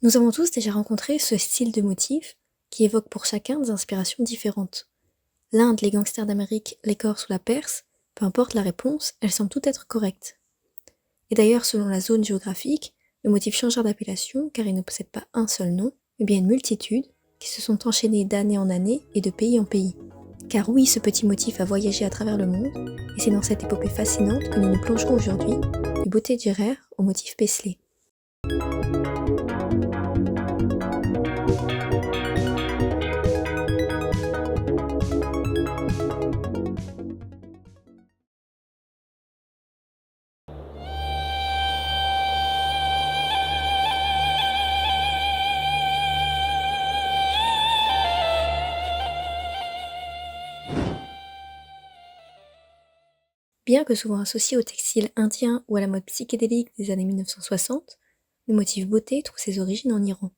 Nous avons tous déjà rencontré ce style de motif qui évoque pour chacun des inspirations différentes. L'Inde, les gangsters d'Amérique, l'Écorce ou la Perse, peu importe la réponse, elles semblent toutes être correctes. Et d'ailleurs, selon la zone géographique, le motif changera d'appellation car il ne possède pas un seul nom, mais bien une multitude qui se sont enchaînés d'année en année et de pays en pays. Car oui, ce petit motif a voyagé à travers le monde, et c'est dans cette épopée fascinante que nous nous plongerons aujourd'hui, du beauté Dürer au motif Paisley. Bien que souvent associé au textile indien ou à la mode psychédélique des années 1960, le motif beauté trouve ses origines en Iran.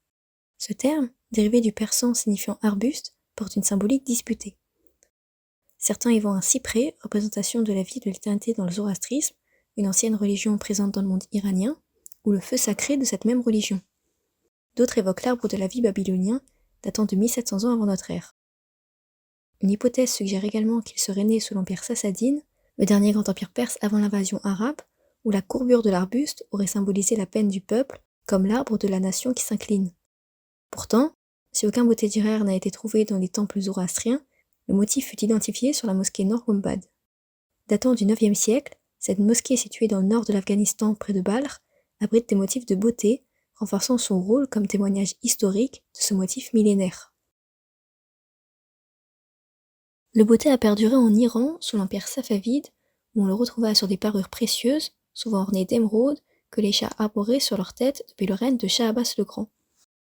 Ce terme, dérivé du persan signifiant arbuste, porte une symbolique disputée. Certains y voient un cyprès, représentation de la vie et de l'éternité dans le zoroastrisme, une ancienne religion présente dans le monde iranien, ou le feu sacré de cette même religion. D'autres évoquent l'arbre de la vie babylonien, datant de 1700 ans avant notre ère. Une hypothèse suggère également qu'il serait né sous l'empire sassanide, le dernier grand empire perse avant l'invasion arabe, où la courbure de l'arbuste aurait symbolisé la peine du peuple, comme l'arbre de la nation qui s'incline. Pourtant, si aucun beauté Dürer n'a été trouvé dans les temples zoroastriens, le motif fut identifié sur la mosquée Nor Gumbad. Datant du IXe siècle, cette mosquée située dans le nord de l'Afghanistan près de Balkh abrite des motifs de beauté, renforçant son rôle comme témoignage historique de ce motif millénaire. Le beauté a perduré en Iran sous l'empire safavide, où on le retrouva sur des parures précieuses, souvent ornées d'émeraudes, que les chahs arboraient sur leur tête depuis le règne de Shah Abbas le Grand.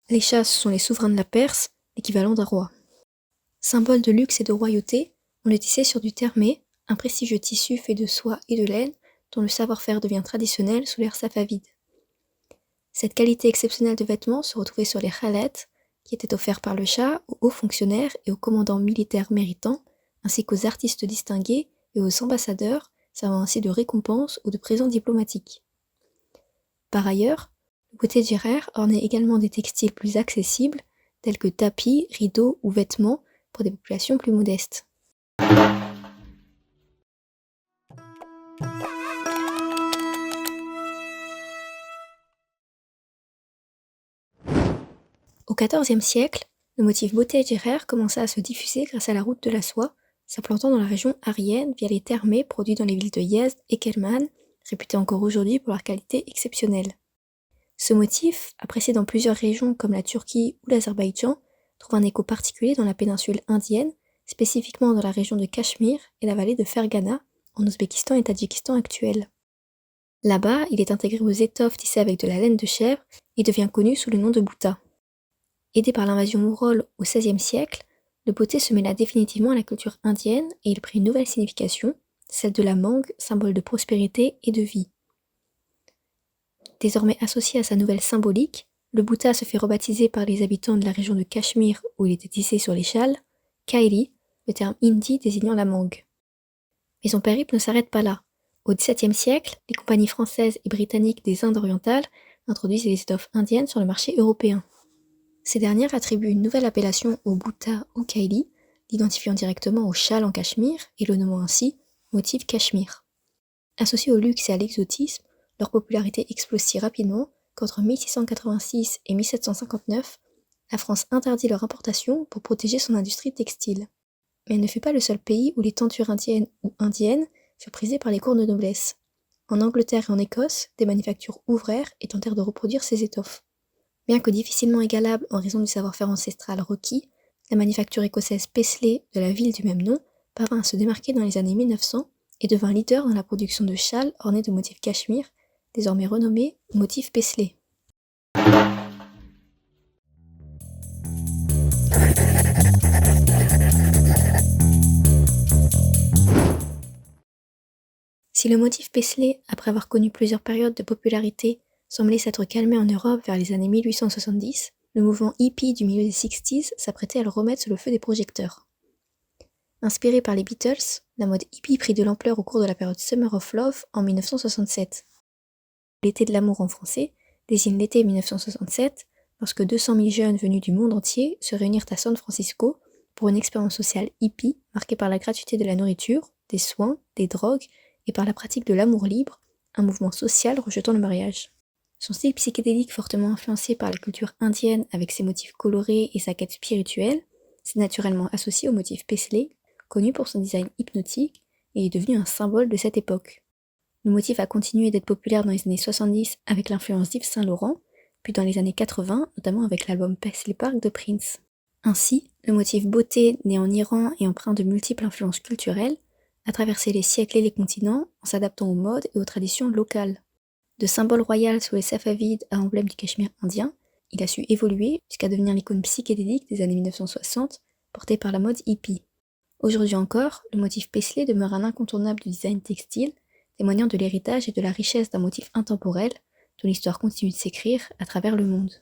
Les chahs sont les souverains de la Perse, l'équivalent d'un roi. Symbole de luxe et de royauté, on le tissait sur du termé, un prestigieux tissu fait de soie et de laine, dont le savoir-faire devient traditionnel sous l'ère safavide. Cette qualité exceptionnelle de vêtements se retrouvait sur les khalats, qui étaient offerts par le Shah aux hauts fonctionnaires et aux commandants militaires méritants, ainsi qu'aux artistes distingués et aux ambassadeurs, servant ainsi de récompense ou de présents diplomatiques. Par ailleurs, le beauté Dürer ornait également des textiles plus accessibles, tels que tapis, rideaux ou vêtements, pour des populations plus modestes. Au XIVe siècle, le motif beauté Dürer commença à se diffuser grâce à la route de la soie, s'implantant dans la région aryenne via les termés produits dans les villes de Yezd et Kerman, réputées encore aujourd'hui pour leur qualité exceptionnelle. Ce motif, apprécié dans plusieurs régions comme la Turquie ou l'Azerbaïdjan, trouve un écho particulier dans la péninsule indienne, spécifiquement dans la région de Cachemire et la vallée de Fergana, en Ouzbékistan et Tadjikistan actuels. Là-bas, il est intégré aux étoffes tissées avec de la laine de chèvre et devient connu sous le nom de boutta. Aidé par l'invasion moghole au XVIe siècle, le beauté se mêla définitivement à la culture indienne et il prit une nouvelle signification, celle de la mangue, symbole de prospérité et de vie. Désormais associé à sa nouvelle symbolique, le boutta se fait rebaptiser par les habitants de la région de Cachemire où il était tissé sur les châles, kaili, le terme hindi désignant la mangue. Mais son périple ne s'arrête pas là. Au XVIIe siècle, les compagnies françaises et britanniques des Indes orientales introduisent les étoffes indiennes sur le marché européen. Ces dernières attribuent une nouvelle appellation au boutta ou kaili, l'identifiant directement au châle en cachemire et le nommant ainsi motif cachemire. Associés au luxe et à l'exotisme, leur popularité explose si rapidement qu'entre 1686 et 1759, la France interdit leur importation pour protéger son industrie textile. Mais elle ne fut pas le seul pays où les tentures indiennes ou indiennes furent prisées par les cours de noblesse. En Angleterre et en Écosse, des manufactures ouvrèrent et tentèrent de reproduire ces étoffes. Bien que difficilement égalable en raison du savoir-faire ancestral requis, la manufacture écossaise Paisley de la ville du même nom parvint à se démarquer dans les années 1900 et devint leader dans la production de châles ornés de motifs cachemire, désormais renommés motif Paisley. Si le motif Paisley, après avoir connu plusieurs périodes de popularité, semblait s'être calmé en Europe vers les années 1870, le mouvement hippie du milieu des 60s s'apprêtait à le remettre sous le feu des projecteurs. Inspiré par les Beatles, la mode hippie prit de l'ampleur au cours de la période Summer of Love en 1967. L'été de l'amour en français désigne l'été 1967, lorsque 200 000 jeunes venus du monde entier se réunirent à San Francisco pour une expérience sociale hippie marquée par la gratuité de la nourriture, des soins, des drogues et par la pratique de l'amour libre, un mouvement social rejetant le mariage. Son style psychédélique fortement influencé par la culture indienne avec ses motifs colorés et sa quête spirituelle, s'est naturellement associé au motif Paisley, connu pour son design hypnotique, et est devenu un symbole de cette époque. Le motif a continué d'être populaire dans les années 70 avec l'influence d'Yves Saint Laurent, puis dans les années 80, notamment avec l'album Paisley Park de Prince. Ainsi, le motif beauté, né en Iran et empreint de multiples influences culturelles, a traversé les siècles et les continents en s'adaptant aux modes et aux traditions locales. De symbole royal sous les Safavides à emblème du Cachemire indien, il a su évoluer jusqu'à devenir l'icône psychédélique des années 1960, portée par la mode hippie. Aujourd'hui encore, le motif Paisley demeure un incontournable du design textile, témoignant de l'héritage et de la richesse d'un motif intemporel dont l'histoire continue de s'écrire à travers le monde.